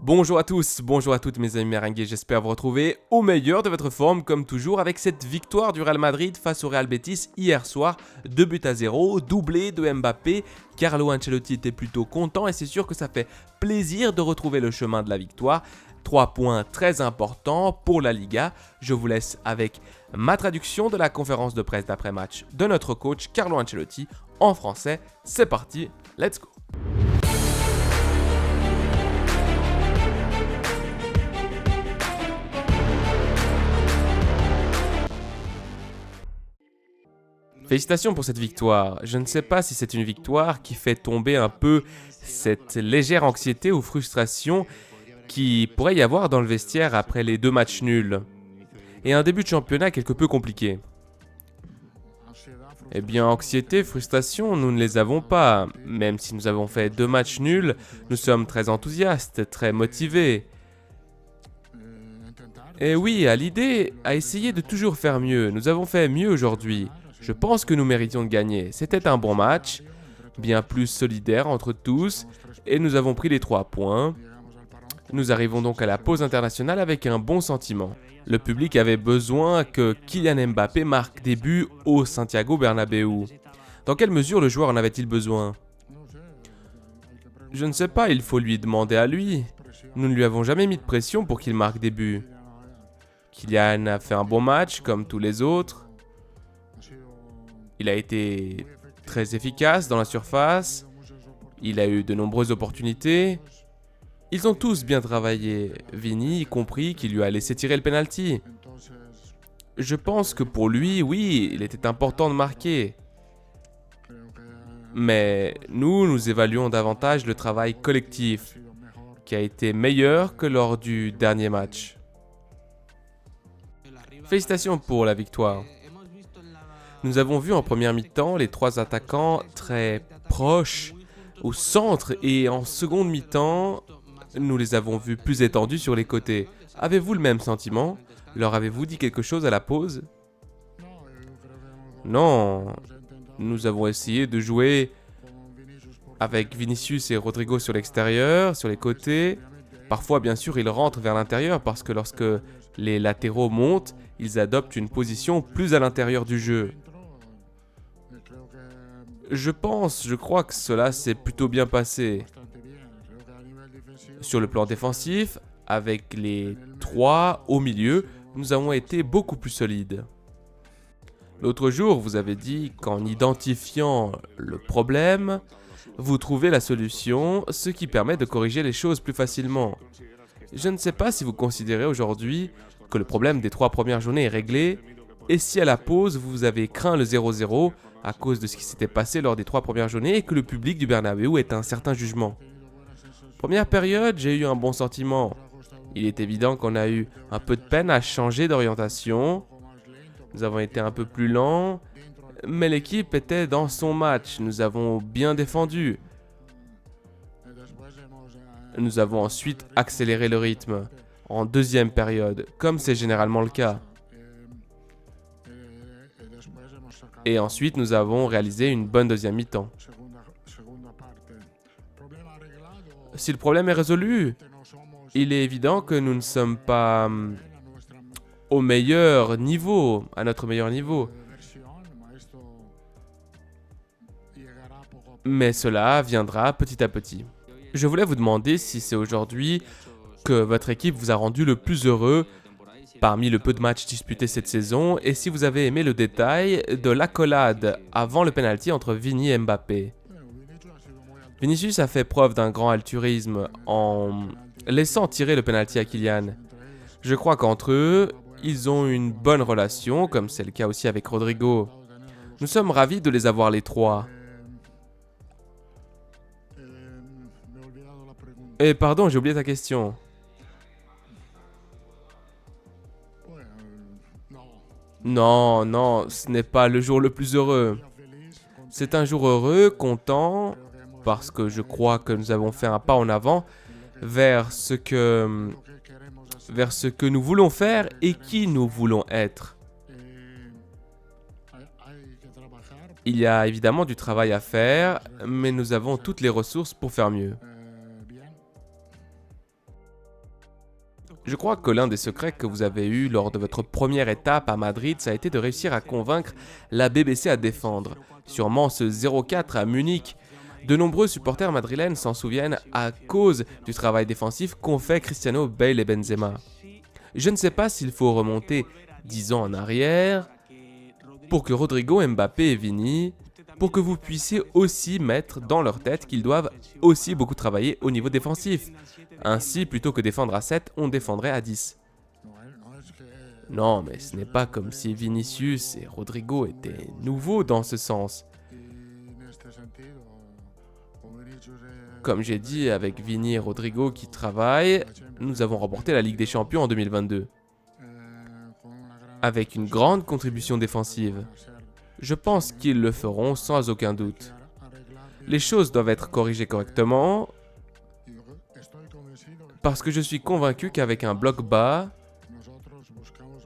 Bonjour à tous, bonjour à toutes mes amis merengues, j'espère vous retrouver au meilleur de votre forme comme toujours avec cette victoire du Real Madrid face au Real Betis hier soir, 2-0, doublé de Mbappé. Carlo Ancelotti était plutôt content et c'est sûr que ça fait plaisir de retrouver le chemin de la victoire. 3 points très importants pour la Liga. Je vous laisse avec ma traduction de la conférence de presse d'après-match de notre coach Carlo Ancelotti en français. C'est parti, let's go! Félicitations pour cette victoire. Je ne sais pas si c'est une victoire qui fait tomber un peu cette légère anxiété ou frustration qui pourrait y avoir dans le vestiaire après les 2 matchs nuls et un début de championnat quelque peu compliqué. Eh bien, anxiété, frustration, nous ne les avons pas. Même si nous avons fait 2 matchs nuls, nous sommes très enthousiastes, très motivés. Et oui, à l'idée, à essayer de toujours faire mieux. Nous avons fait mieux aujourd'hui. Je pense que nous méritions de gagner. C'était un bon match, bien plus solidaire entre tous, et nous avons pris les 3 points. Nous arrivons donc à la pause internationale avec un bon sentiment. Le public avait besoin que Kylian Mbappé marque des buts au Santiago Bernabéu. Dans quelle mesure le joueur en avait-il besoin? Je ne sais pas, il faut lui demander à lui. Nous ne lui avons jamais mis de pression pour qu'il marque des buts. Kylian a fait un bon match comme tous les autres. Il a été très efficace dans la surface. Il a eu de nombreuses opportunités. Ils ont tous bien travaillé, Vini y compris qui lui a laissé tirer le penalty. Je pense que pour lui, oui, il était important de marquer. Mais nous évaluons davantage le travail collectif, qui a été meilleur que lors du dernier match. Félicitations pour la victoire. Nous avons vu en première mi-temps les 3 attaquants très proches au centre et en seconde mi-temps, nous les avons vus plus étendus sur les côtés. Avez-vous le même sentiment? Leur avez-vous dit quelque chose à la pause? Non, nous avons essayé de jouer avec Vinicius et Rodrigo sur l'extérieur, sur les côtés. Parfois, bien sûr, ils rentrent vers l'intérieur parce que lorsque les latéraux montent, ils adoptent une position plus à l'intérieur du jeu. Je crois que cela s'est plutôt bien passé. Sur le plan défensif, avec les 3 au milieu, nous avons été beaucoup plus solides. L'autre jour, vous avez dit qu'en identifiant le problème, vous trouvez la solution, ce qui permet de corriger les choses plus facilement. Je ne sais pas si vous considérez aujourd'hui que le problème des 3 premières journées est réglé, et si à la pause, vous avez craint le 0-0 à cause de ce qui s'était passé lors des 3 premières journées et que le public du Bernabéu ait un certain jugement. Première période, j'ai eu un bon sentiment. Il est évident qu'on a eu un peu de peine à changer d'orientation. Nous avons été un peu plus lents, mais l'équipe était dans son match. Nous avons bien défendu. Nous avons ensuite accéléré le rythme en deuxième période, comme c'est généralement le cas. Et ensuite, nous avons réalisé une bonne deuxième mi-temps. Si le problème est résolu, il est évident que nous ne sommes pas au meilleur niveau, à notre meilleur niveau. Mais cela viendra petit à petit. Je voulais vous demander si c'est aujourd'hui que votre équipe vous a rendu le plus heureux parmi le peu de matchs disputés cette saison et si vous avez aimé le détail de l'accolade avant le penalty entre Vini et Mbappé. Vinicius a fait preuve d'un grand altruisme en laissant tirer le penalty à Kylian. Je crois qu'entre eux, ils ont une bonne relation, comme c'est le cas aussi avec Rodrigo. Nous sommes ravis de les avoir les 3. Et pardon, j'ai oublié ta question. Non, ce n'est pas le jour le plus heureux. C'est un jour heureux, content, parce que je crois que nous avons fait un pas en avant vers ce que nous voulons faire et qui nous voulons être. Il y a évidemment du travail à faire, mais nous avons toutes les ressources pour faire mieux. Je crois que l'un des secrets que vous avez eu lors de votre première étape à Madrid, ça a été de réussir à convaincre la BBC à défendre. Sûrement ce 0-4 à Munich. De nombreux supporters madrilènes s'en souviennent à cause du travail défensif qu'ont fait Cristiano, Bale et Benzema. Je ne sais pas s'il faut remonter 10 ans en arrière pour que Rodrigo, Mbappé et Vini, pour que vous puissiez aussi mettre dans leur tête qu'ils doivent aussi beaucoup travailler au niveau défensif. Ainsi, plutôt que défendre à 7, on défendrait à 10. Non, mais ce n'est pas comme si Vinicius et Rodrigo étaient nouveaux dans ce sens. Comme j'ai dit, avec Vini et Rodrigo qui travaillent, nous avons remporté la Ligue des Champions en 2022. Avec une grande contribution défensive. Je pense qu'ils le feront sans aucun doute. Les choses doivent être corrigées correctement, parce que je suis convaincu qu'avec un bloc bas,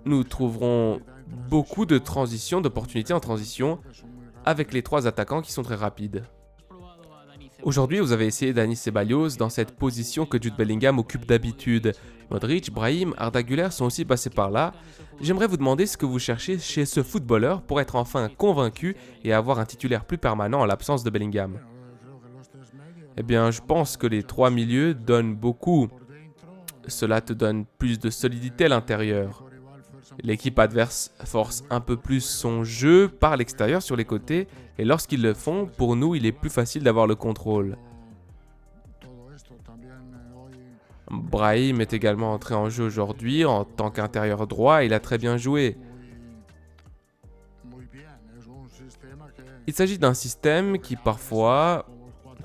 nous trouverons beaucoup de transitions, d'opportunités en transition, avec les 3 attaquants qui sont très rapides. Aujourd'hui, vous avez essayé Dani Ceballos dans cette position que Jude Bellingham occupe d'habitude. Modric, Brahim, Arda Güler sont aussi passés par là. J'aimerais vous demander ce que vous cherchez chez ce footballeur pour être enfin convaincu et avoir un titulaire plus permanent en l'absence de Bellingham. Eh bien, je pense que les 3 milieux donnent beaucoup. Cela te donne plus de solidité à l'intérieur. L'équipe adverse force un peu plus son jeu par l'extérieur sur les côtés et lorsqu'ils le font, pour nous, il est plus facile d'avoir le contrôle. Brahim est également entré en jeu aujourd'hui en tant qu'intérieur droit et il a très bien joué. Il s'agit d'un système qui parfois,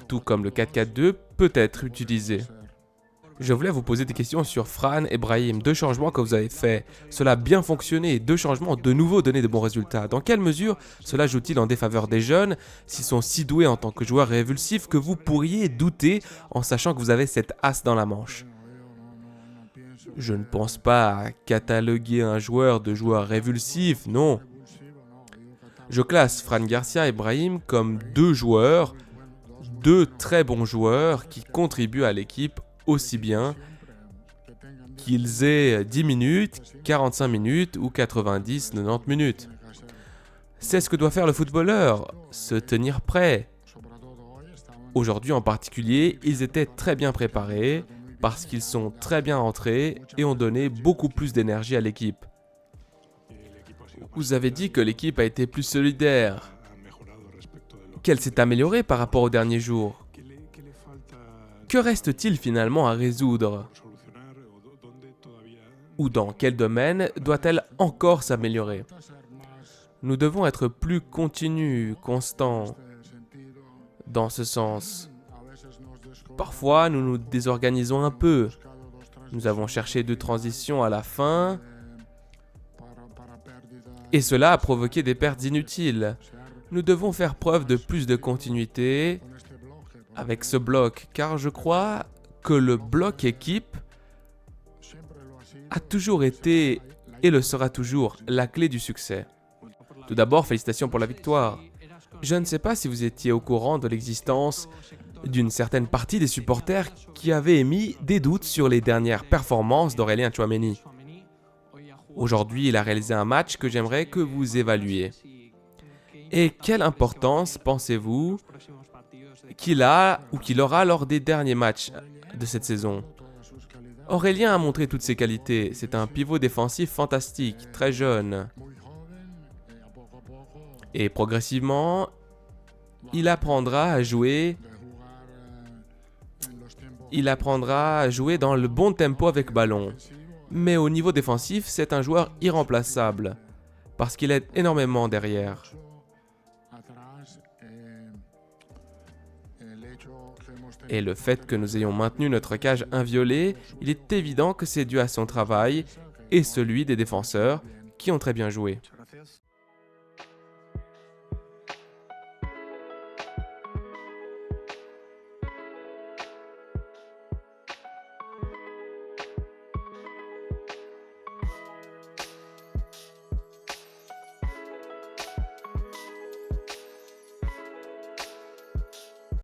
tout comme le 4-4-2, peut être utilisé. Je voulais vous poser des questions sur Fran et Brahim, 2 changements que vous avez faits. Cela a bien fonctionné, 2 changements de nouveau donné de bons résultats. Dans quelle mesure cela joue-t-il en défaveur des jeunes, s'ils sont si doués en tant que joueurs révulsifs que vous pourriez douter en sachant que vous avez cette as dans la manche? Je ne pense pas à cataloguer un joueur de joueur révulsif, non. Je classe Fran Garcia et Brahim comme 2 joueurs, 2 très bons joueurs qui contribuent à l'équipe aussi bien qu'ils aient 10 minutes, 45 minutes ou 90, 90 minutes. C'est ce que doit faire le footballeur, se tenir prêt. Aujourd'hui en particulier, ils étaient très bien préparés parce qu'ils sont très bien entrés et ont donné beaucoup plus d'énergie à l'équipe. Vous avez dit que l'équipe a été plus solidaire. Qu'elle s'est améliorée par rapport aux derniers jours. Que reste-t-il finalement à résoudre? Ou dans quel domaine doit-elle encore s'améliorer? Nous devons être plus continus, constants, dans ce sens. Parfois, nous nous désorganisons un peu. Nous avons cherché 2 transitions à la fin, et cela a provoqué des pertes inutiles. Nous devons faire preuve de plus de continuité avec ce bloc, car je crois que le bloc équipe a toujours été et le sera toujours la clé du succès. Tout d'abord, félicitations pour la victoire. Je ne sais pas si vous étiez au courant de l'existence d'une certaine partie des supporters qui avaient émis des doutes sur les dernières performances d'Aurélien Tchouaméni. Aujourd'hui, il a réalisé un match que j'aimerais que vous évaluiez. Et quelle importance pensez-vous qu'il a ou qu'il aura lors des derniers matchs de cette saison? Aurélien a montré toutes ses qualités. C'est un pivot défensif fantastique, très jeune. Et progressivement, il apprendra à jouer dans le bon tempo avec ballon. Mais au niveau défensif, c'est un joueur irremplaçable parce qu'il aide énormément derrière. Et le fait que nous ayons maintenu notre cage inviolée, il est évident que c'est dû à son travail et celui des défenseurs qui ont très bien joué.